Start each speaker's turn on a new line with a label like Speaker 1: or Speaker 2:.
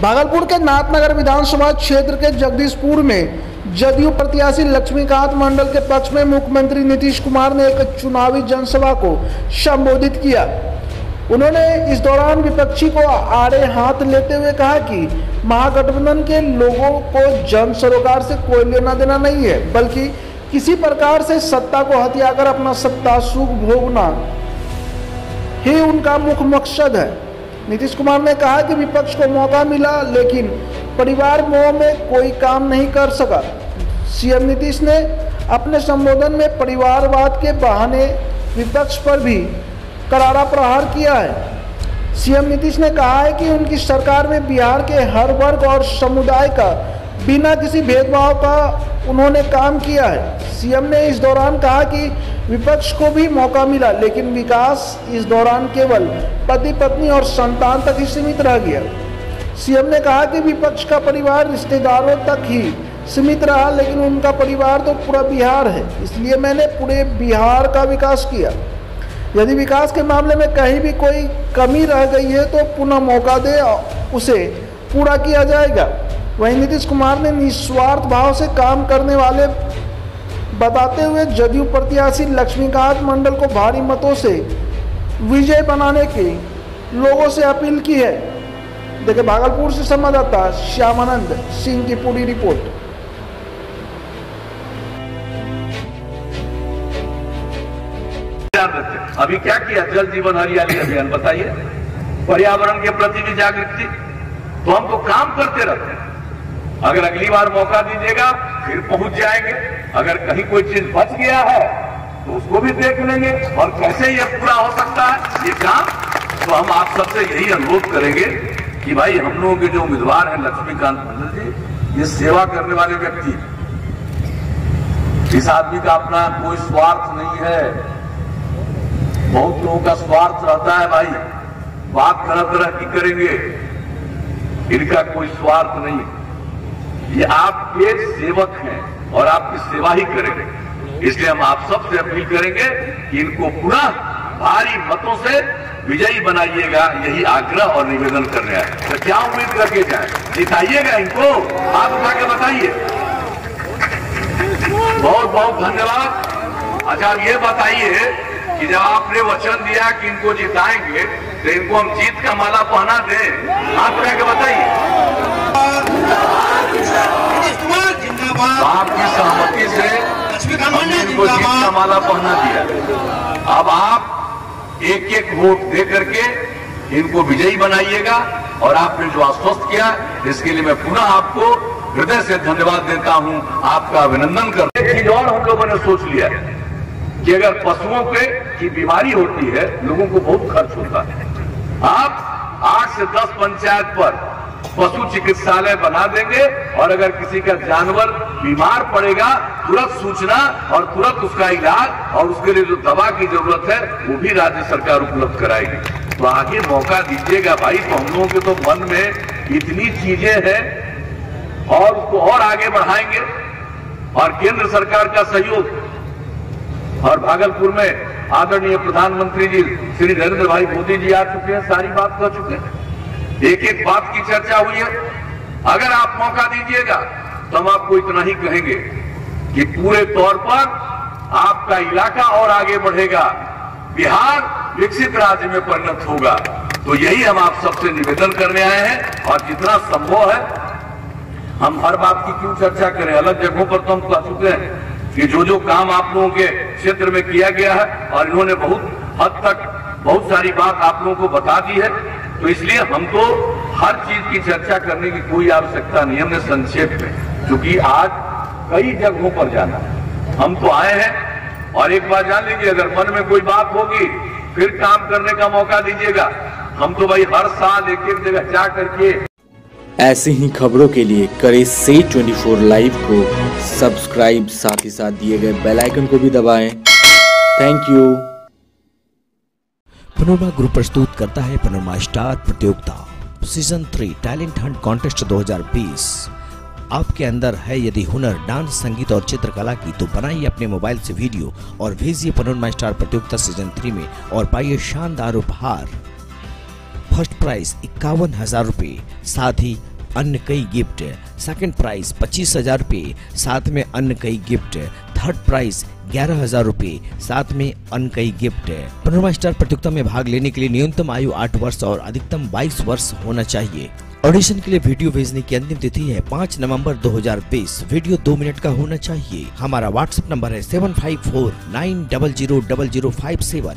Speaker 1: भागलपुर के नाथनगर विधानसभा क्षेत्र के जगदीशपुर में जदयू प्रत्याशी लक्ष्मीकांत मंडल के पक्ष में मुख्यमंत्री नीतीश कुमार ने एक चुनावी जनसभा को संबोधित किया। उन्होंने इस दौरान विपक्षी को आड़े हाथ लेते हुए कहा कि महागठबंधन के लोगों को जन सरोकार से कोई लेना देना नहीं है, बल्कि किसी प्रकार से सत्ता को हथियाकर अपना सत्ता सुख भोगना ही उनका मुख्य मकसद है। नीतीश कुमार ने कहा कि विपक्ष को मौका मिला लेकिन परिवार मोह में कोई काम नहीं कर सका। सीएम नीतीश ने अपने संबोधन में परिवारवाद के बहाने विपक्ष पर भी करारा प्रहार किया है। सीएम नीतीश ने कहा है कि उनकी सरकार में बिहार के हर वर्ग और समुदाय का बिना किसी भेदभाव का उन्होंने काम किया है। सीएम ने इस दौरान कहा कि विपक्ष को भी मौका मिला लेकिन विकास इस दौरान केवल पति पत्नी और संतान तक ही सीमित रह गया। सीएम ने कहा कि विपक्ष का परिवार रिश्तेदारों तक ही सीमित रहा, लेकिन उनका परिवार तो पूरा बिहार है, इसलिए मैंने पूरे बिहार का विकास किया। यदि विकास के मामले में कहीं भी कोई कमी रह गई है तो पुनः मौका दे उसे पूरा किया जाएगा। वहीं नीतीश कुमार ने निस्वार्थ भाव से काम करने वाले बताते हुए जदयू प्रत्याशी लक्ष्मीकांत मंडल को भारी मतों से विजय बनाने की लोगों से अपील की है। देखिए, भागलपुर से संवाददाता श्यामानंद सिंह की पूरी रिपोर्ट।
Speaker 2: अभी क्या किया? जल जीवन हरियाली अभियान बताइए, पर्यावरण के प्रति भी जागृति। तो हम तो काम करते रहते हैं। अगर अगली बार मौका दीजिएगा फिर पहुंच जाएंगे। अगर कहीं कोई चीज बच गया है तो उसको भी देख लेंगे और कैसे ये पूरा हो सकता है ये काम। तो हम आप सबसे यही अनुरोध करेंगे कि भाई हम लोगों के जो उम्मीदवार हैं लक्ष्मीकांत मंडल जी, ये सेवा करने वाले व्यक्ति, इस आदमी का अपना कोई स्वार्थ नहीं है। बहुत लोगों का स्वार्थ रहता है भाई, बात तरह तरह की करेंगे, इनका कोई स्वार्थ नहीं। ये आपके सेवक हैं और आपकी सेवा ही करेंगे। इसलिए हम आप सबसे अपील करेंगे कि इनको पुनः भारी मतों से विजयी बनाइएगा, यही आग्रह और निवेदन कर रहे हैं। तो क्या उम्मीद करके जाए? जिताइएगा इनको, हाथ उठा के बताइए। बहुत बहुत धन्यवाद। अच्छा, अब ये बताइए कि जब आपने वचन दिया कि इनको जिताएंगे तो इनको हम जीत का माला पहना दें? हाथ उठा के बताइए। आपकी सहमति से हमने इनको जीत का माला पहना दिया। अब आप एक एक वोट दे करके इनको विजयी बनाइएगा और आपने जो आश्वस्त किया इसके लिए मैं पुनः आपको हृदय से धन्यवाद देता हूं, आपका अभिनंदन करता हूं। एक चीज और हम लोगों ने सोच लिया कि अगर पशुओं की बीमारी होती है, लोगों को बहुत खर्च होता है। आप 8 से 10 पंचायत पर पशु चिकित्सालय बना देंगे और अगर किसी का जानवर बीमार पड़ेगा तुरंत सूचना और तुरंत उसका इलाज और उसके लिए जो दवा की जरूरत है वो भी राज्य सरकार उपलब्ध कराएगी। तो आगे मौका दीजिएगा भाई। तो हम लोगों के तो मन में इतनी चीजें हैं और उसको और आगे बढ़ाएंगे। और केंद्र सरकार का सहयोग और भागलपुर में आदरणीय प्रधानमंत्री जी श्री नरेंद्र भाई मोदी जी आ चुके हैं, सारी बात कर चुके हैं। एक एक बात की चर्चा हुई है। अगर आप मौका दीजिएगा तो हम आपको इतना ही कहेंगे कि पूरे तौर पर आपका इलाका और आगे बढ़ेगा, बिहार विकसित राज्य में परिणत होगा। तो यही हम आप सबसे निवेदन करने आए हैं और जितना संभव है हम हर बात की क्यों चर्चा करें। अलग जगहों पर तो हम कह चुके हैं कि जो जो काम आप लोगों के क्षेत्र में किया गया है और इन्होंने बहुत हद तक बहुत सारी बात आप लोगों को बता दी है। तो इसलिए हमको हर चीज की चर्चा करने की कोई आवश्यकता नहीं। हमने संक्षेप में, क्योंकि आज कई जगहों पर जाना है, हम तो आए हैं। और एक बात जान लीजिए, अगर मन में कोई बात होगी फिर काम करने का मौका दीजिएगा। हम तो भाई हर साल एक एक जगह जा करके।
Speaker 3: ऐसे ही खबरों के लिए करें से 24 लाइव को सब्सक्राइब, साथ ही साथ दिए गए बेल आइकन को भी दबाएं। Thank you.
Speaker 4: पनोरमा ग्रुप प्रस्तुत करता है पनोरमा स्टार प्रतियोगिता सीजन 3 टैलेंट हंट कॉन्टेस्ट 2020। आपके अंदर है यदि हुनर, डांस, संगीत और चित्रकला की, तो बनाइए अपने मोबाइल से वीडियो और भेजिए पनोरमा स्टार प्रतियोगिता सीजन 3 में और पाइए शानदार उपहार। फर्स्ट प्राइज 51,000 रुपये, साथ ही अन्य कई गिफ्ट। सेकंड प्राइज 25,000 रुपए, साथ में अन्य कई गिफ्ट। थर्ड प्राइज 11,000 रुपए, साथ में अन्य कई गिफ्ट। पैनोरमा स्टार प्रतियोगिता में भाग लेने के लिए न्यूनतम आयु 8 वर्ष और अधिकतम 22 वर्ष होना चाहिए। ऑडिशन के लिए वीडियो भेजने की अंतिम तिथि है 5 नवंबर 2020। वीडियो 2 मिनट का होना चाहिए। हमारा व्हाट्सएप नंबर है 7549000057।